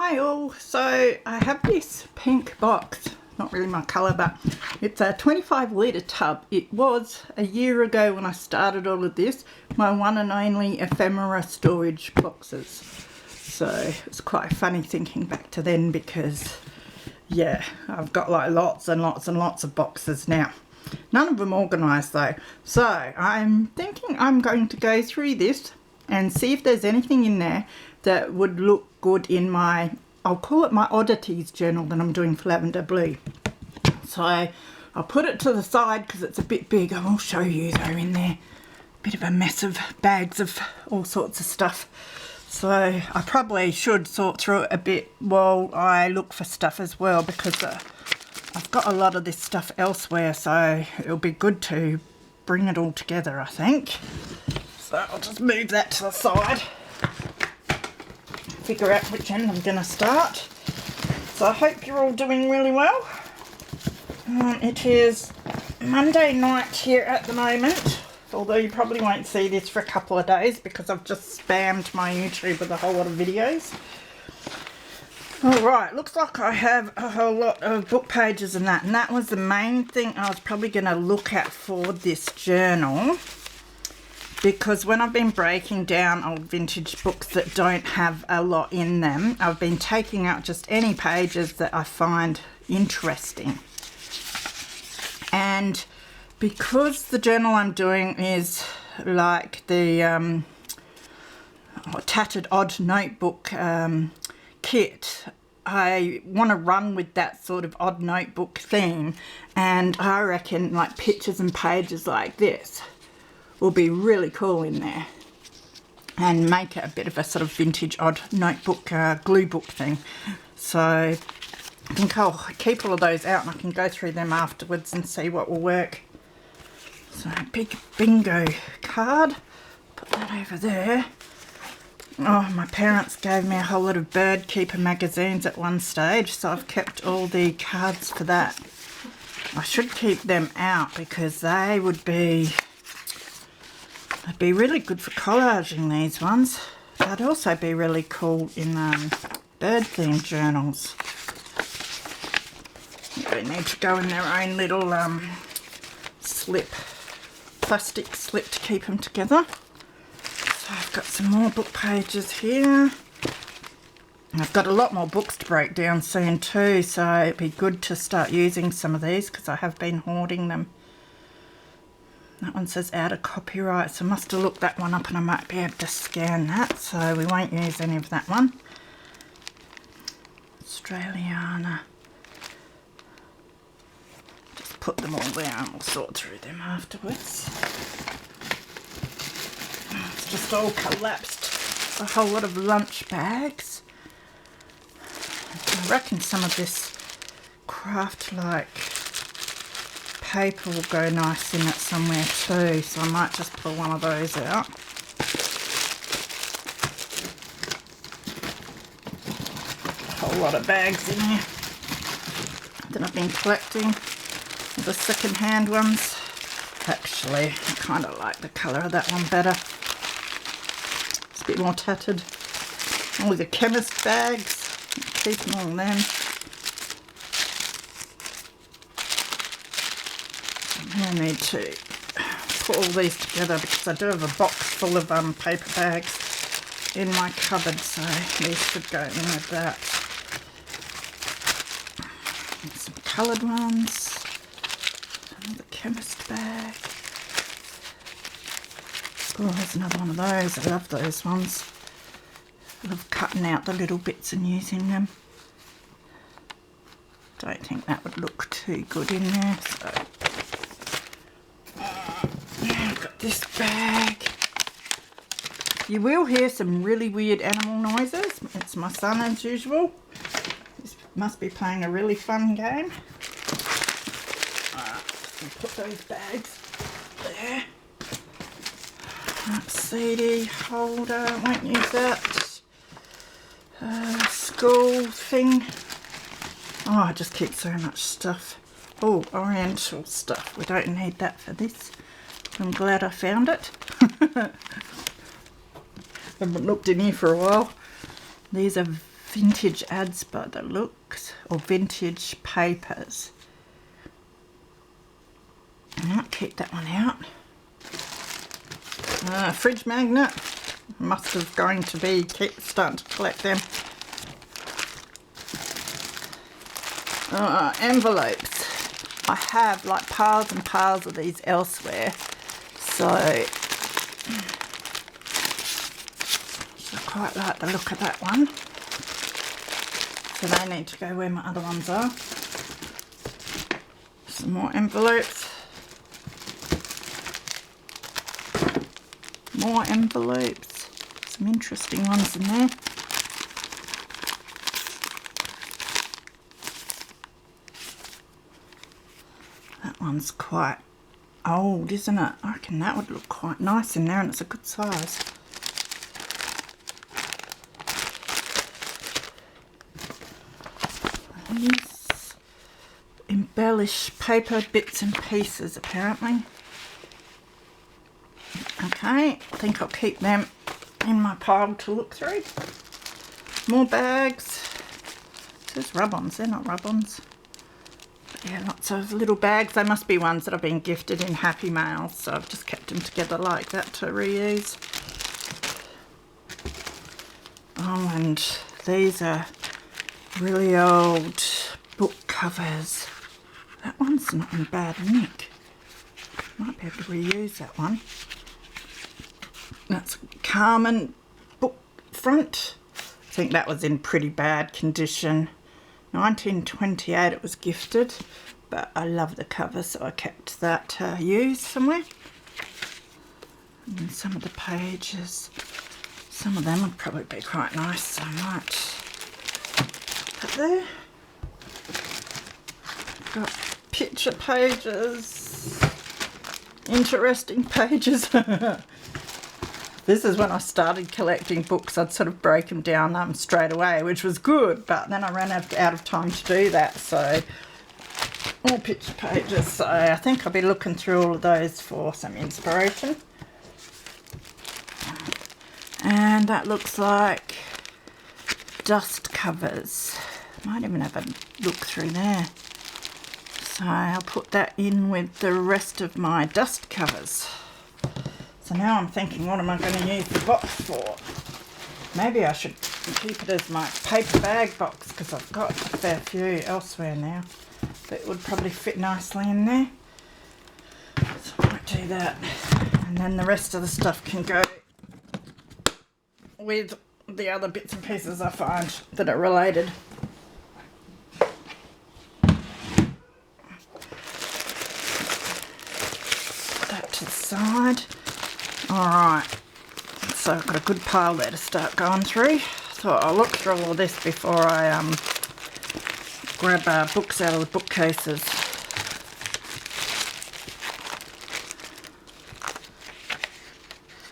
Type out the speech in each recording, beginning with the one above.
Hi all, so I have this pink box, not really my colour, but it's a 25 litre tub. It was a year ago when I started all of this, my one and only ephemera storage boxes. So it's quite funny thinking back to then because yeah, I've got like lots and lots and lots of boxes now. None of them organised though. So I'm thinking I'm going to go through this and see if there's anything in there that would look good in my, I'll call it my Oddities journal that I'm doing for Lavender Blu. So I'll put it to the side because it's a bit big. I will show you though in there. Bit of a mess of bags of all sorts of stuff. So I probably should sort through it a bit while I look for stuff as well, because I've got a lot of this stuff elsewhere, so it'll be good to bring it all together, I think. So I'll just move that to the side. Figure out which end I'm going to start. So I hope you're all doing really well. It is Monday night here at the moment, although you probably won't see this for a couple of days because I've just spammed my YouTube with a whole lot of videos. Alright, looks like I have a whole lot of book pages and that was the main thing I was probably going to look at for this journal. Because when I've been breaking down old vintage books that don't have a lot in them, I've been taking out just any pages that I find interesting. And because the journal I'm doing is like the tattered odd notebook kit, I want to run with that sort of odd notebook theme, and I reckon like pictures and pages like this will be really cool in there and make it a bit of a sort of vintage odd notebook glue book thing. So I think I'll keep all of those out and I can go through them afterwards and see what will work. So big bingo card, put that over there. Oh, my parents gave me a whole lot of bird keeper magazines at one stage, so I've kept all the cards for that. I should keep them out because they would be, they'd be really good for collaging, these ones. They'd also be really cool in bird themed journals. They need to go in their own little slip, plastic slip to keep them together. So I've got some more book pages here. I've got a lot more books to break down soon too, so it'd be good to start using some of these because I have been hoarding them. That one says out of copyright, so I must have looked that one up and I might be able to scan that, so we won't use any of that one. Australiana. Just put them all there and we'll sort through them afterwards. It's just all collapsed. A whole lot of lunch bags. I reckon some of this craft-like paper will go nice in it somewhere too, so I might just pull one of those out. A whole lot of bags in here that I've been collecting, the second-hand ones. Actually, I kind of like the colour of that one better. It's a bit more tattered. All the chemist bags, keeping all them. I need to put all these together because I do have a box full of paper bags in my cupboard, so these should go in with that. And some coloured ones. The chemist bag. Oh, there's another one of those. I love those ones. I love cutting out the little bits and using them. Don't think that would look too good in there, so I've got this bag. You will hear some really weird animal noises. It's my son as usual. This must be playing a really fun game. Put those bags there. That CD holder, won't use that. School thing. Oh, I just keep so much stuff. Oh, oriental stuff. We don't need that for this. I'm glad I found it. Haven't looked in here for a while. These are vintage ads by the looks, or vintage papers. I might keep that one out. Fridge magnet. Must have going to be starting to collect them. Envelopes. I have like piles and piles of these elsewhere, so I quite like the look of that one. So they need to go where my other ones are. Some more envelopes. More envelopes. Some interesting ones in there. That one's quite old, isn't it? I reckon that would look quite nice in there, and it's a good size. These embellish paper bits and pieces, apparently. Okay, I think I'll keep them in my pile to look through. More bags. It says rub-ons, they're not rub-ons. Yeah, lots of little bags. They must be ones that I've been gifted in Happy Mail, so I've just kept them together like that to reuse. Oh, and these are really old book covers. That one's not in bad nick. Might be able to reuse that one. That's Carmen book front. I think that was in pretty bad condition. 1928 it was gifted, but I love the cover, so I kept that to use somewhere. And some of the pages, some of them would probably be quite nice, so I might put there. Got picture pages, interesting pages. This is when I started collecting books. I'd sort of break them down straight away, which was good, but then I ran out of time to do that, so more picture pages. So I think I'll be looking through all of those for some inspiration. And that looks like dust covers. Might even have a look through there. So I'll put that in with the rest of my dust covers. So now I'm thinking, what am I going to use the box for? Maybe I should keep it as my paper bag box, because I've got a fair few elsewhere now. But it would probably fit nicely in there. So I might do that. And then the rest of the stuff can go with the other bits and pieces I find that are related. Put that to the side. Alright, so I've got a good pile there to start going through. Thought I'll look through all this before I grab books out of the bookcases.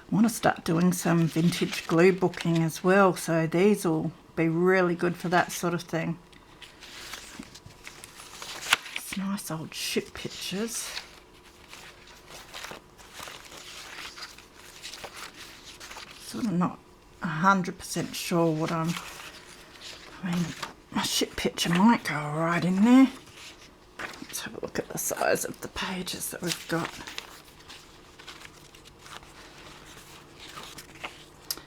I want to start doing some vintage glue booking as well, so these will be really good for that sort of thing. It's nice old ship pictures. Sort of not 100% sure what I mean, my ship picture might go alright in there. Let's have a look at the size of the pages that we've got.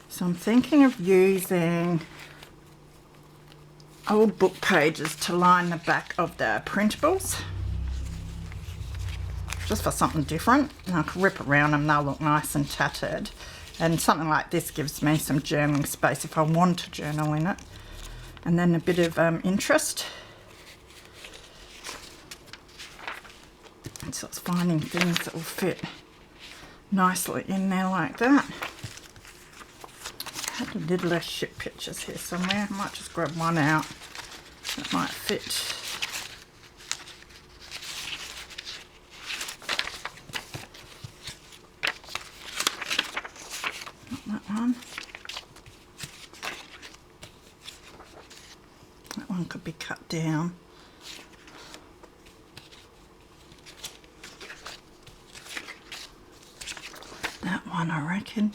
So I'm thinking of using old book pages to line the back of the printables. Just for something different. And I can rip around them, they'll look nice and tattered. And something like this gives me some journaling space if I want to journal in it. And then a bit of interest. And so it's finding things that will fit nicely in there like that. I had a little less ship pictures here somewhere. I might just grab one out. That might fit. That one could be cut down. That one I reckon.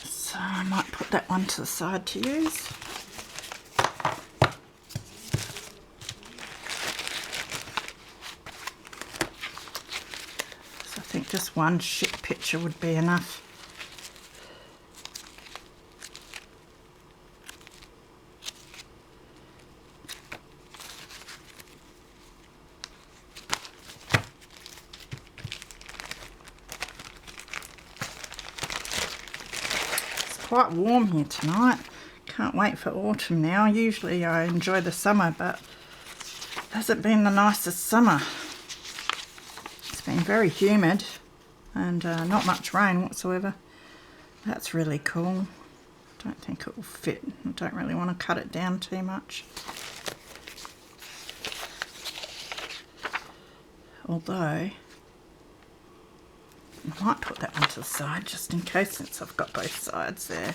So I might put that one to the side to use. just one shit picture would be enough. It's quite warm here tonight. Can't wait for autumn now. Usually I enjoy the summer, but it hasn't been the nicest summer. It's been very humid and not much rain whatsoever. That's really cool. Don't think it will fit. I don't really want to cut it down too much. Although, I might put that one to the side just in case, since I've got both sides there.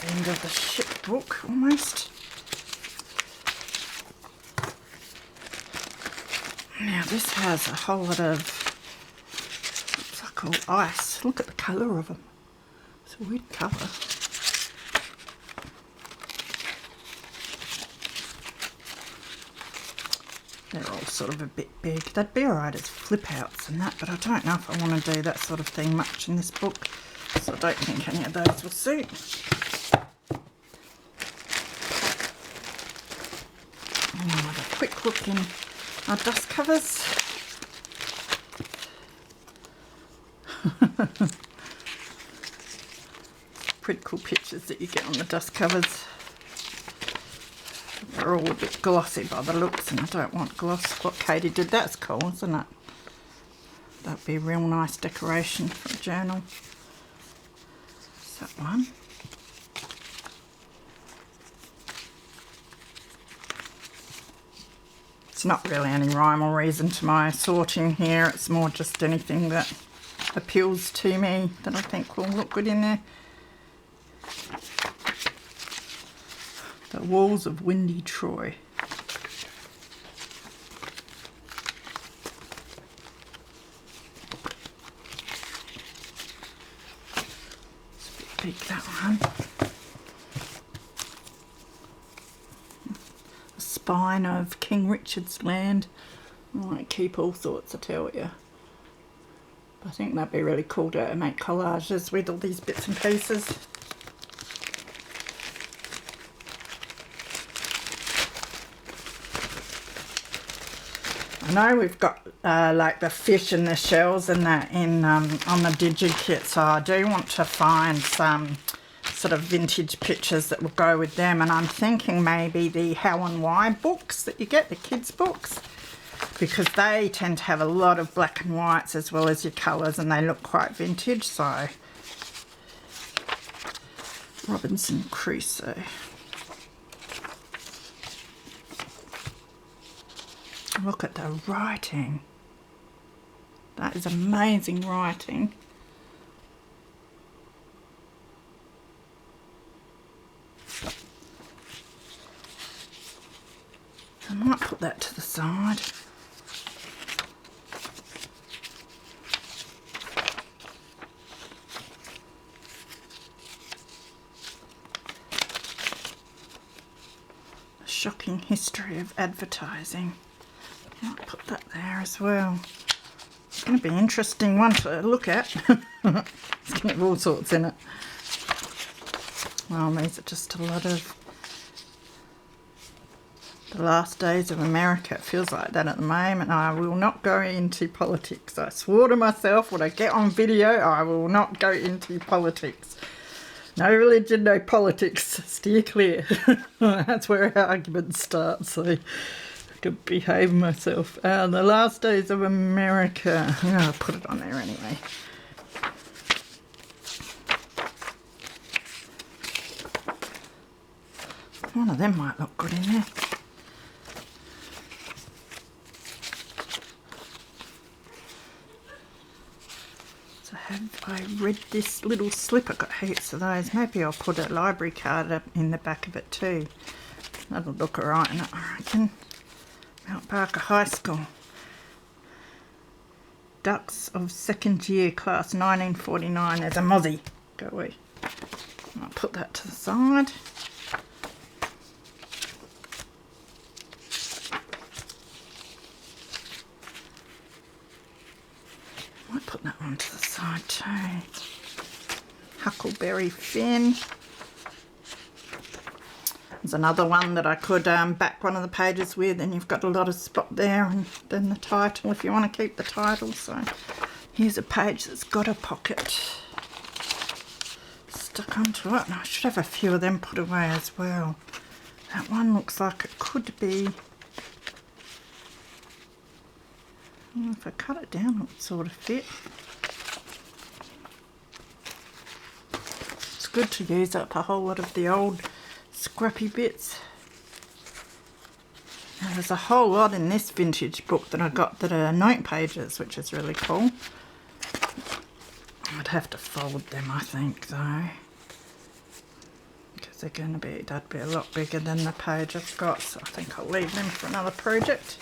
End of the ship book almost. Now this has a whole lot of, looks like all ice. Look at the colour of them. It's a weird colour. They're all sort of a bit big. They'd be alright as flip outs and that, but I don't know if I want to do that sort of thing much in this book, so I don't think any of those will suit. Quick look in our dust covers. Pretty cool pictures that you get on the dust covers. They're all a bit glossy by the looks, and I don't want gloss. What Katie did, that's cool, isn't it? That'd be a real nice decoration for a journal. That's that one. It's not really any rhyme or reason to my sorting here. It's more just anything that appeals to me that I think will look good in there. The Walls of Windy Troy. It's a bit big, that one. Spine of King Richard's land. I might keep all sorts, I tell you. I think that'd be really cool to make collages with all these bits and pieces. I know we've got like the fish and the shells and that in on the DigiKit, so I do want to find some sort of vintage pictures that will go with them, and I'm thinking maybe the How and Why books that you get, the kids books, because they tend to have a lot of black and whites as well as your colours, and they look quite vintage. So Robinson Crusoe. Look at the writing. That is amazing writing. I might put that to the side. A Shocking History of Advertising. I might put that there as well. It's going to be an interesting one to look at. It's going to have all sorts in it. Well, these are just a lot of the last days of America. It feels like that at the moment. I will not go into politics. I swore to myself when I get on video, I will not go into politics. No religion, no politics. Steer clear. That's where our arguments start, so I to behave myself. The last days of America. I'll put it on there anyway. One of them might look good in there. So have I read this little slip? I've got heaps of those. Maybe I'll put a library card up in the back of it too. That'll look alright in it, I reckon. Mount Barker High School. Ducks of second year, class 1949. There's a mozzie. Go away. put that to the side. Might put that one to the side too. Huckleberry Finn. There's another one that I could back one of the pages with, and you've got a lot of spot there, and then the title if you want to keep the title. So here's a page that's got a pocket stuck onto it, and I should have a few of them put away as well. That one looks like it could be, if I cut it down it would sort of fit. It's good to use up a whole lot of the old scrappy bits. Now, there's a whole lot in this vintage book that I got that are note pages, which is really cool. I'd have to fold them, I think, though, because they're going to be, that'd be a lot bigger than the page I've got, so I think I'll leave them for another project.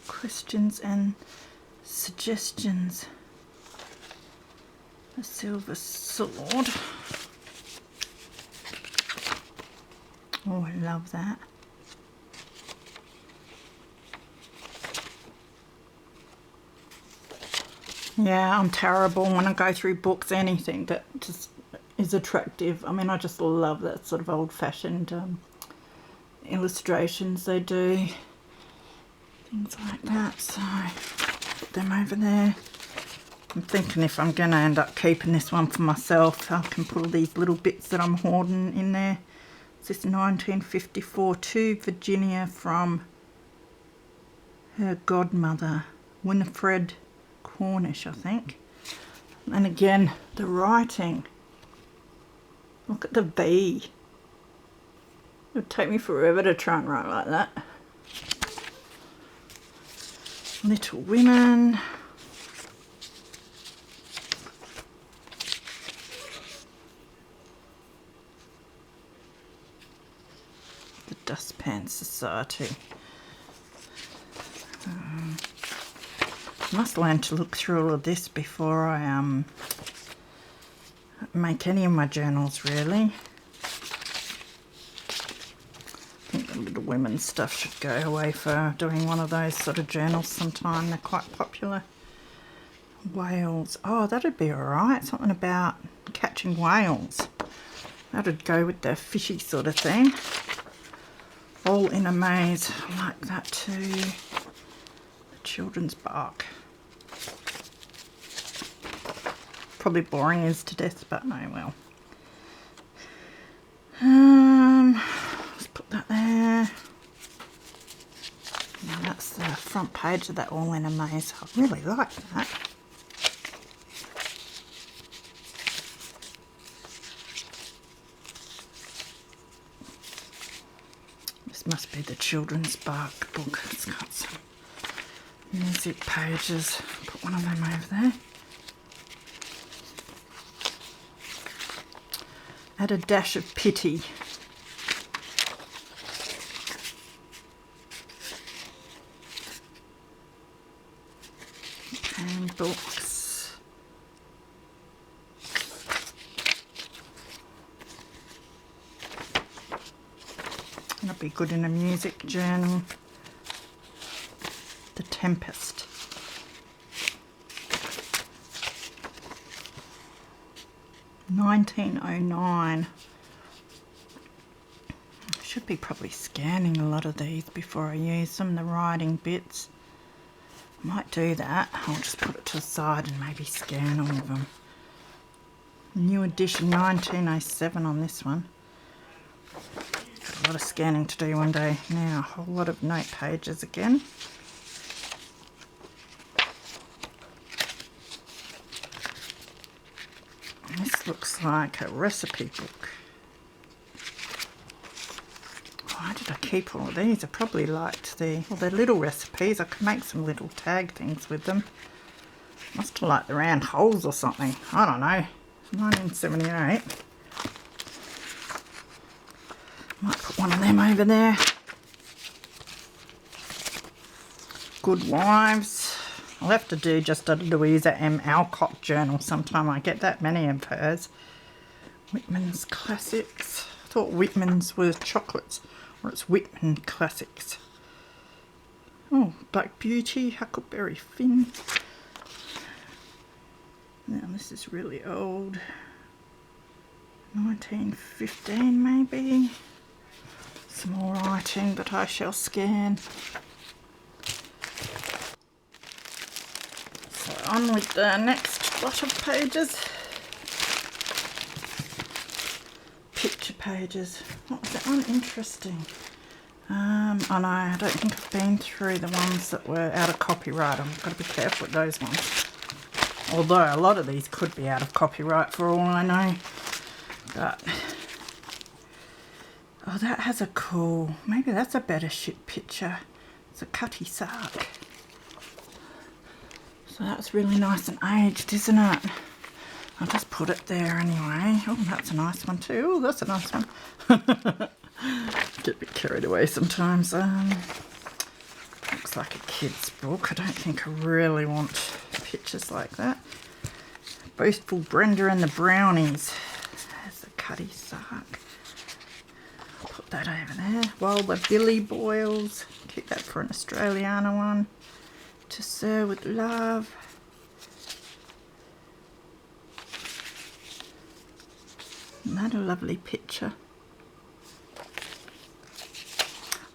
Questions and suggestions. A silver sword. Oh, I love that. Yeah, I'm terrible when I go through books, anything that just is attractive. I mean, I just love that sort of old-fashioned illustrations they do. Things like that, so put them over there. I'm thinking if I'm going to end up keeping this one for myself, I can put all these little bits that I'm hoarding in there. This is 1954 to Virginia from her godmother, Winifred Cornish, I think. And again, the writing. Look at the V. It would take me forever to try and write like that. Little Women. The Dustpan Society. I must learn to look through all of this before I make any of my journals, really. I think the Little Women stuff should go away for doing one of those sort of journals sometime. They're quite popular. Whales. Oh, that'd be alright. Something about catching whales. That'd go with the fishy sort of thing. All in a Maze. I like that too. The children's bark. Probably boring as to death, but no, well. Let's put that there. Now that's the front page of that All in a Maze. I really like that. This must be the children's bark book. It's got some music pages. Put one of them over there. Add a dash of pity. And books. That'd be good in a music journal. The Tempest. $19.09. I should be probably scanning a lot of these before I use them, the writing bits. I might do that. I'll just put it to the side and maybe scan all of them. New edition 1907 on this one. Got a lot of scanning to do one day. Now a whole lot of note pages again. This looks like a recipe book. Why did I keep all of these? I probably liked the, well, they're little recipes. I could make some little tag things with them. Must have liked the round holes or something. I don't know. 1978. Might put one of them over there. Good Wives. I'll have to do just a Louisa M. Alcott journal sometime. I get that many of hers. Whitman's Classics. I thought Whitman's were chocolates, or it's Whitman Classics. Oh, Black Beauty, Huckleberry Finn. Now this is really old. 1915 maybe. Small writing, but I shall scan. So on with the next lot of pages. Picture pages. What was that one? Interesting. I know, I don't think I've been through the ones that were out of copyright. I've got to be careful with those ones. Although a lot of these could be out of copyright for all I know. But, oh, that has a cool, maybe that's a better ship picture. It's a cutty sark. So that's really nice and aged, isn't it? I'll just put it there anyway. Oh, that's a nice one too. Oh, that's a nice one. Get a bit carried away sometimes. Looks like a kid's book. I don't think I really want pictures like that. Boastful Brenda and the Brownies. There's the cutty sark. I'll put that over there. While the Billy Boils. Keep that for an Australiana one. To Sir with Love. Isn't that a lovely picture?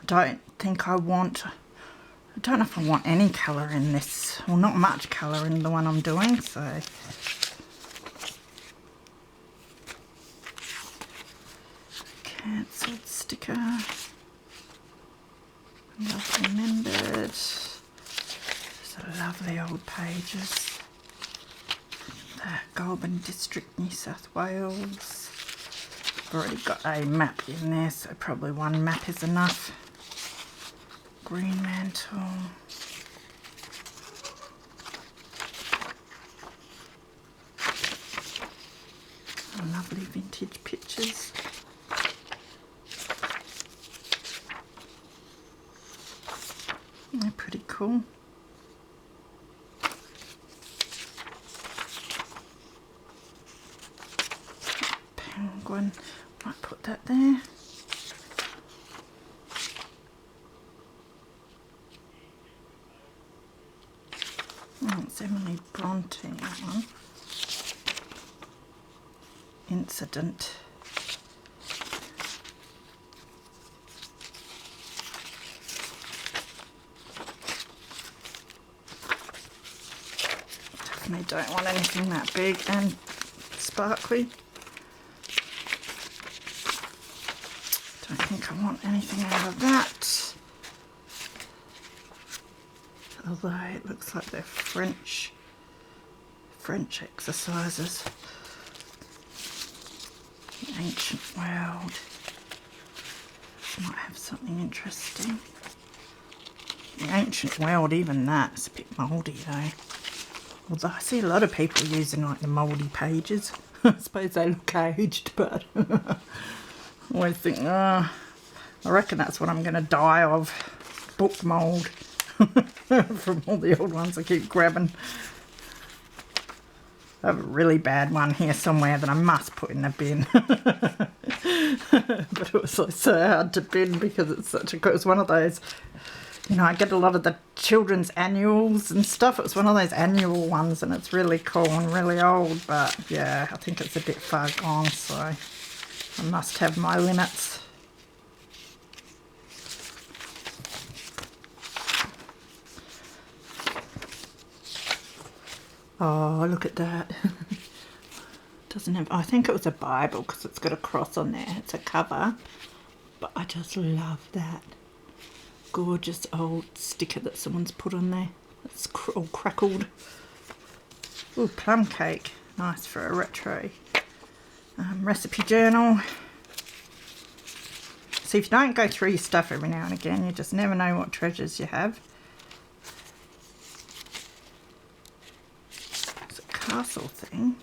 I don't think I want, I don't know if I want any colour in this, well, not much colour in the one I'm doing, so. Cancelled sticker. Not remembered. These are lovely old pages. The Goulburn District, New South Wales. I've already got a map in there, so probably one map is enough. Green Mantle. Lovely vintage pictures. They're pretty cool. Penguin. Might put that there. Oh, it's Emily Bronte, that one. Incident. Definitely don't want anything that big and sparkly. Don't think I want anything out of that. Although it looks like they're French exercises. The Ancient World. Might have something interesting. The Ancient World, even that's a bit mouldy though. Although I see a lot of people using like the mouldy pages. I suppose they look aged, but I always think, oh, I reckon that's what I'm going to die of. Book mould. From all the old ones I keep grabbing. I have a really bad one here somewhere that I must put in the bin. But it was like so hard to bin because it's such a, it was one of those, you know, I get a lot of the children's annuals and stuff. It was one of those annual ones and it's really cool and really old, but yeah, I think it's a bit far gone, so I must have my limits. Oh, look at that. Doesn't have, I think it was a Bible because it's got a cross on there. It's a cover. But I just love that. Gorgeous old sticker that someone's put on there. It's all crackled. Ooh, plum cake. Nice for a retro. Recipe journal. See, if you don't go through your stuff every now and again, you just never know what treasures you have. Castle thing.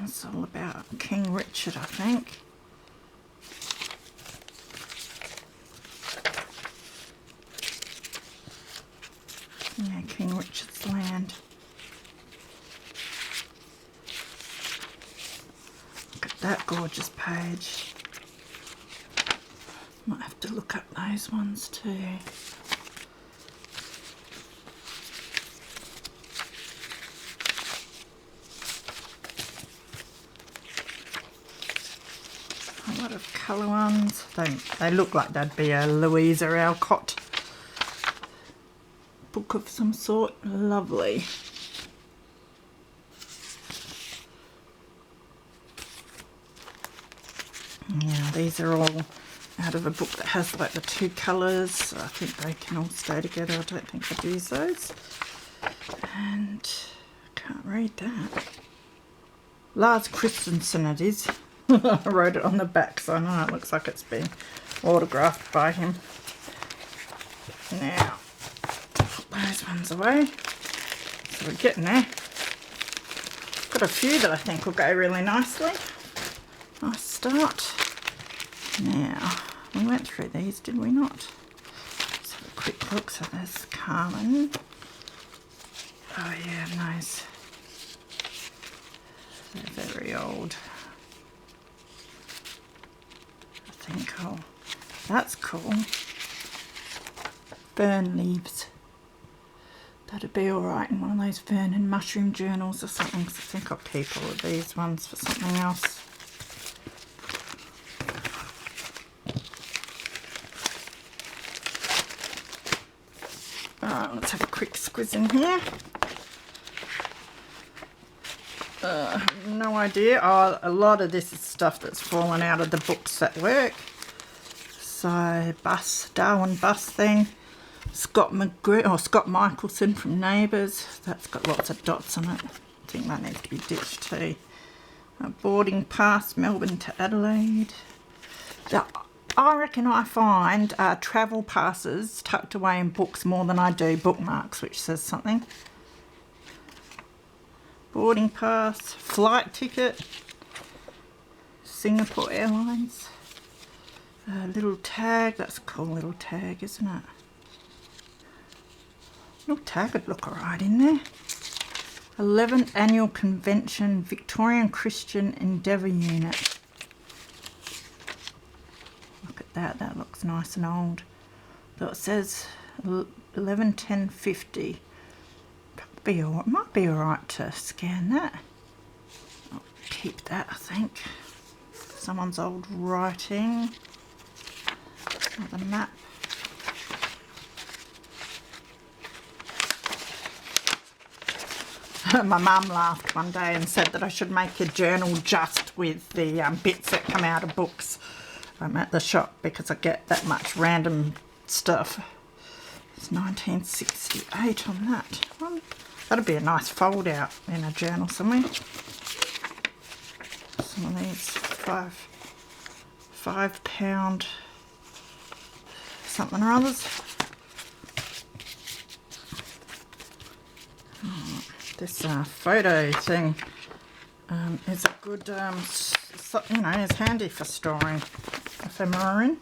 It's all about King Richard, I think. that gorgeous page. Might have to look up those ones too. A lot of colour ones. They look like they'd be a Louisa Alcott book of some sort. Lovely. Yeah, these are all out of a book that has like the two colours. I think they can all stay together. I don't think I'd use those. And I can't read that. Lars Christensen it is. I wrote it on the back, so I know it looks like it's been autographed by him. Now, put those ones away. So we're getting there. Got a few that I think will go really nicely. Nice start. Now, we went through these, did we not? Let's have a quick look. So there's Carmen. Oh yeah, nice. They're very old. I think, oh, that's cool. Fern leaves. That'd be alright in one of those fern and mushroom journals or something. So I think I'll keep all of these ones for something else. Alright, let's have a quick squiz in here. No idea. Oh, a lot of this is stuff that's fallen out of the books at work. So, Darwin bus thing. Scott Michelson from Neighbours. That's got lots of dots on it. I think that needs to be ditched too. A boarding pass, Melbourne to Adelaide. I reckon I find travel passes tucked away in books more than I do bookmarks, which says something. Boarding pass, flight ticket, Singapore Airlines. Little tag, that's a cool little tag, isn't it? Little tag would look alright in there. 11th Annual Convention, Victorian Christian Endeavour Unit. Look at that, that looks nice and old. Though it says 11/10/50. It might be alright to scan that. I'll keep that, I think. Someone's old writing. Another map. My mum laughed one day and said that I should make a journal just with the bits that come out of books. I'm at the shop because I get that much random stuff. It's 1968 on that one. That'd be a nice fold out in a journal somewhere. Some of these £5 something or others. Oh, this photo thing is a good, you know, is handy for storing ephemera in.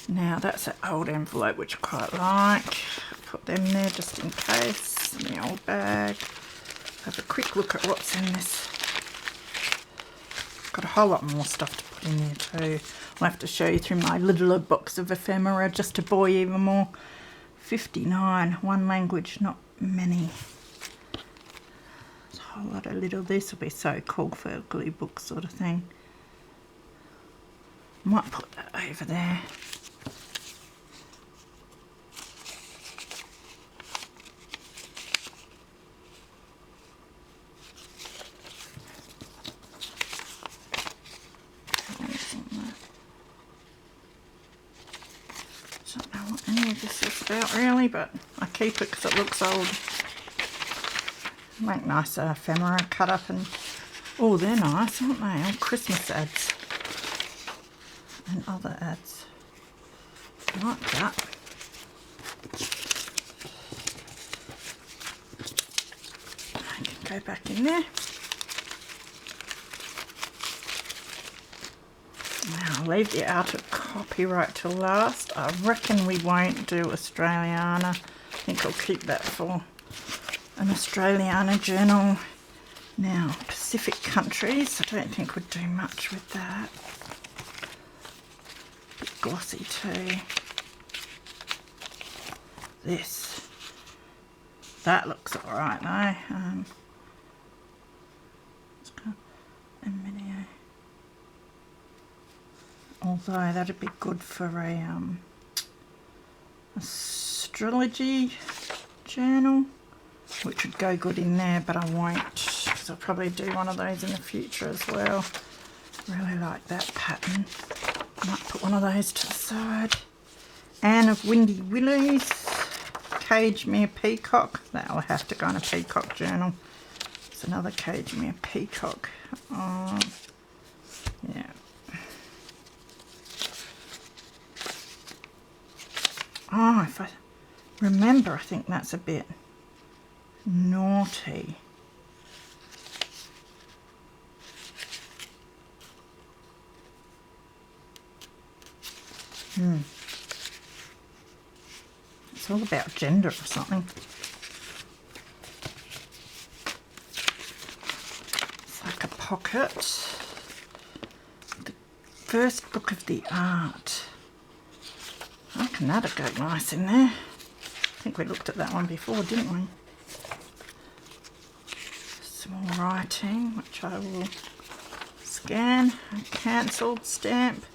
Now that's an old envelope which I quite like. Put them there just in case. In the old bag. Have a quick look at what's in this. Got a whole lot more stuff to put in there too. I'll have to show you through my littler box of ephemera just to bore you even more. 59, one language, not many. There's a whole lot of little. This will be so cool for a glue book sort of thing. Might put that over there. This is about really, but I keep it because it looks old. Make nice ephemera cut up, and oh, they're nice, aren't they? All Christmas ads and other ads. I like that. I can go back in there. Now I'll leave the out of copyright till last. I reckon we won't do Australiana. I think I'll keep that for an Australiana journal. Now, Pacific countries, I don't think would do much with that. A bit glossy too. This. That looks alright though. Although that'd be good for a astrology journal, which would go good in there, but I won't, because I'll probably do one of those in the future as well. Really like that pattern. Might put one of those to the side. Anne of Windy Willows, Cashmere Peacock. That'll have to go in a peacock journal. It's another Cashmere Peacock. Yeah. Oh, if I remember, I think that's a bit naughty. It's all about gender or something. It's like a pocket. The first book of the art. I reckon that'd go nice in there. I think we looked at that one before, didn't we? Some more writing, which I will scan and cancel, stamp.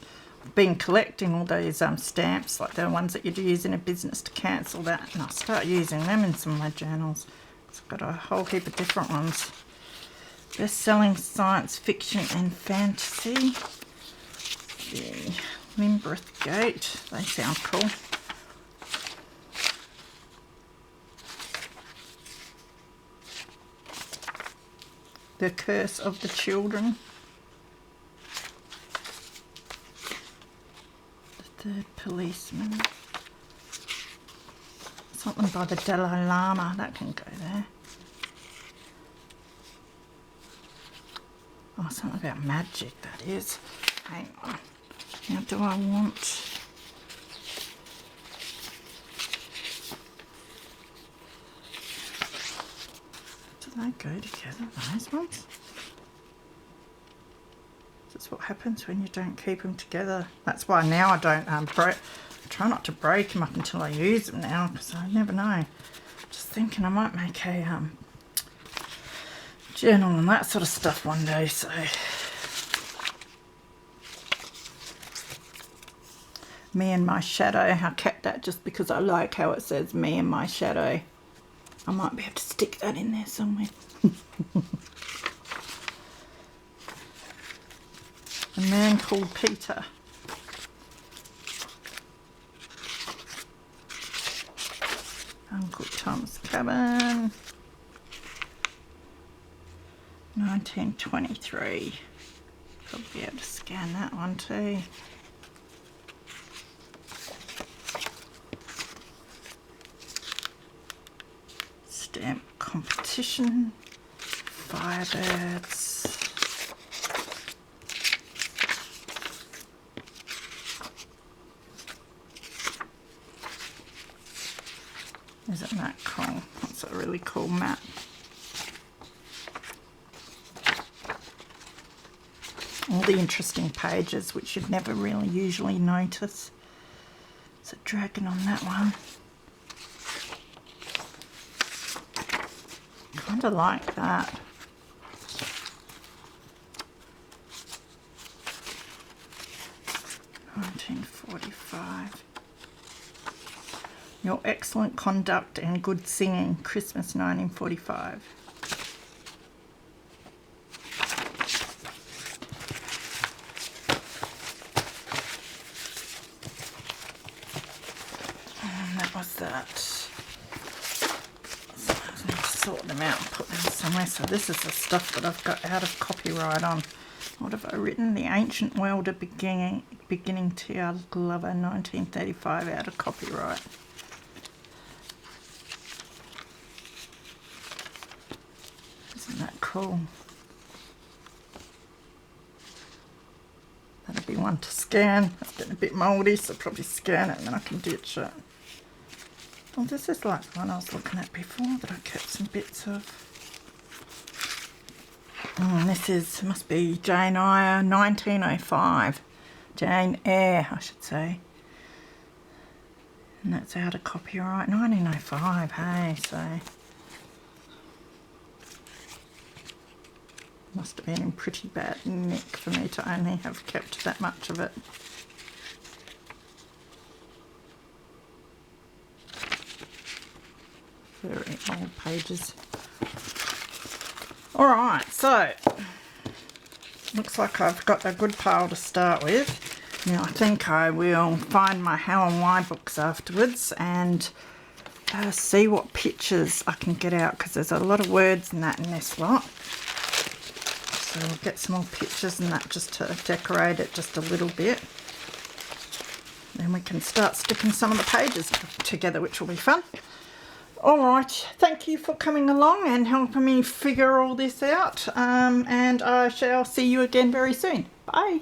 I've been collecting all those stamps, like the ones that you'd use in a business to cancel that, and I'll start using them in some of my journals. So I've got a whole heap of different ones. Best-selling science fiction and fantasy. The Limbreth Gate, they sound cool. The Curse of the Children. The Third Policeman. Something by the Dalai Lama, that can go there. Oh, something about magic, that is. Hang on. Now, do I want... Do they go together, those ones? That's what happens when you don't keep them together. That's why now I don't I try not to break them up until I use them now, because I never know. Just thinking I might make a journal and that sort of stuff one day, so... Me and My Shadow, I kept that just because I like how it says Me and My Shadow. I might be able to stick that in there somewhere. A Man Called Peter. Uncle Tom's Cabin. 1923. Probably be able to scan that one too. Stamp competition, Firebirds. Isn't that cool? That's a really cool map. All the interesting pages which you'd never really usually notice. There's a dragon on that one. Kind of like that. $1945. Your excellent conduct and good singing, Christmas 1945. And that was that. So I need to sort them out and put them somewhere. So this is the stuff that I've got out of copyright on. What have I written? The Ancient Welder beginning T.R. Glover, 1935, out of copyright. Isn't that cool? That'll be one to scan. It's getting a bit mouldy, so I'll probably scan it and then I can ditch it. Well, this is like the one I was looking at before that I kept some bits of. Must be Jane Eyre 1905. Jane Eyre, I should say. And that's out of copyright 1905, hey, so. Must have been in pretty bad nick for me to only have kept that much of it. Very old pages. Alright, so looks like I've got a good pile to start with. Now I think I will find my how and why books afterwards and see what pictures I can get out, because there's a lot of words in this lot. So I'll get some more pictures and that just to decorate it just a little bit. Then we can start sticking some of the pages together, which will be fun. Alright, thank you for coming along and helping me figure all this out, and I shall see you again very soon. Bye!